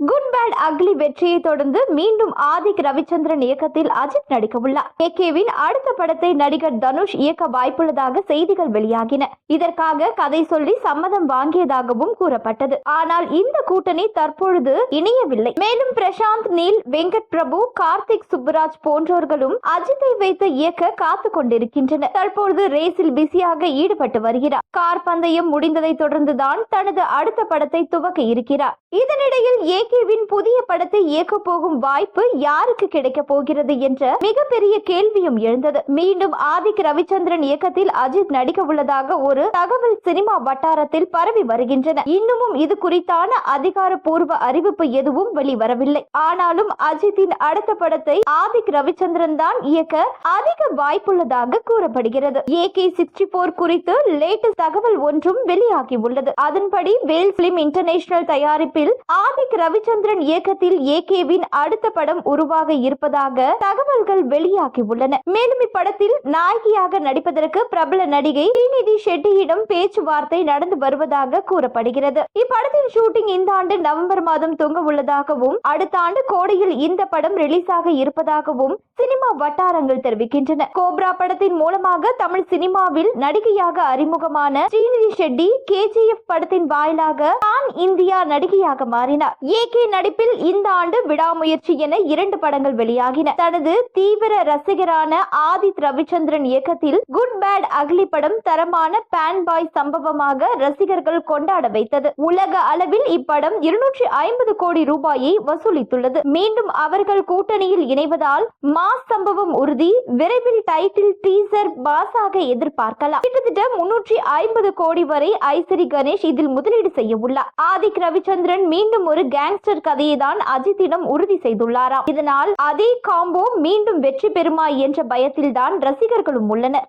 Good bad ugly வெற்றியை தொடர்ந்து மீண்டும் ஆதிக் ரவிச்சந்திரன் இயக்கத்தில் அஜித் நடிக்க உள்ளார். ஏகேவின் அடுத்த படத்தை நடிகர் தனுஷ் இயக்க வாய்ப்புள்ளதாக செய்திகள் வெளியாகின. இதற்காக கதை சொல்லி சம்மதம் வாங்கியதாகவும் கூறப்பட்டது. ஆனால் இந்த கூட்டணி தற்பொழுது இணையவில்லை. மேலும் பிரசாந்த் நீல், வெங்கட் பிரபு, கார்த்திக் சுப்புராஜ் போன்றோர்களும் அஜித்தை வைத்து இயக்க காத்து கொண்டிருக்கின்றனர். தற்பொழுது ரேஸில் பிஸியாக ஈடுபட்டு வருகிறார். கார் பந்தயம் முடிந்ததை தொடர்ந்துதான் தனது அடுத்த படத்தை துவக்க இருக்கிறார். இதனிடையில் ஏகேவின் புதிய படத்தை இயக்க போகும் வாய்ப்பு யாருக்கு கிடைக்க போகிறது என்ற மிகப்பெரிய கேள்வியும் எழுந்தது. மீண்டும் ஆதிக் ரவிச்சந்திரன் இயக்கத்தில் அஜித் நடிக்க உள்ளதாக ஒரு தகவல் சினிமா வட்டாரத்தில் பரவி வருகின்றன. இன்னமும் இது குறித்தான அதிகாரப்பூர்வ அறிவிப்பு எதுவும் வெளிவரவில்லை. ஆனாலும் அஜித்தின் அடுத்த படத்தை ஆதிக் ரவிச்சந்திரன் தான் இயக்க அதிக வாய்ப்புள்ளதாக கூறப்படுகிறது. AK-64 குறித்து லேட்டஸ்ட் தகவல் ஒன்றும் வெளியாகி உள்ளது. அதன்படி வேல் பிலிம் இன்டர்நேஷனல் தயாரிப்பில் ஆதிக் ரவிச்சந்திரன் இயக்கத்தில் ஏகேவின் அடுத்த படம் உருவாக இருப்பதாக தகவல்கள் வெளியாகி உள்ளன. மேலும் இப்படத்தில் நாயகியாக நடிப்பதற்கு பிரபல நடிகை ஸ்ரீநிதி ஷெட்டியிடம் பேச்சுவார்த்தை நடந்து வருவதாக கூறப்படுகிறது. இப்படத்தின் ஷூட்டிங் இந்த ஆண்டு நவம்பர் மாதம் துவங்க உள்ளதாகவும் அடுத்த ஆண்டு கோடையில் இந்த படம் ரிலீஸ் ஆக இருப்பதாகவும் சினிமா வட்டாரங்கள் தெரிவிக்கின்றன. கோப்ரா படத்தின் மூலமாக தமிழ் சினிமாவில் நடிகையாக அறிமுகமான ஸ்ரீநிதி ஷெட்டி KGF படத்தின் வாயிலாக பான் இந்தியா நடிகையாக மாறினார். ஏகே நடிப்பில் இந்த ஆண்டு விடாமுயற்சி என 2 படங்கள் வெளியாகின. தனது தீவிர ரசிகரான ஆதித் ரவிச்சந்திரன் இயக்கத்தில் குட் பேட் அக்லி படம் தரமான பேன் பாய் சம்பவமாக ரசிகர்கள் கொண்டாட வைத்தது. உலக அளவில் இப்படம் 250 கோடி ரூபாயை வசூலித்துள்ளது. மீண்டும் அவர்கள் கூட்டணியில் இணைவதால் மாஸ் சம்பவம் உறுதி. விரைவில் டைட்டில் டீசர் மாஸாக எதிர்பார்க்கலாம். கிட்டத்தட்ட 350 கோடி வரை ஐசரி கணேஷ் இதில் முதலீடு செய்ய உள்ளார். ஆதிக் ரவிச்சந்திரன் மீண்டும் ஒரு கேங்ஸ்டர் கதையை தான் அஜித்திடம் உறுதி செய்துள்ளாராம். இதனால் அதே காம்போ மீண்டும் வெற்றி பெறுமா என்ற பயத்தில் தான் ரசிகர்களும் உள்ளனர்.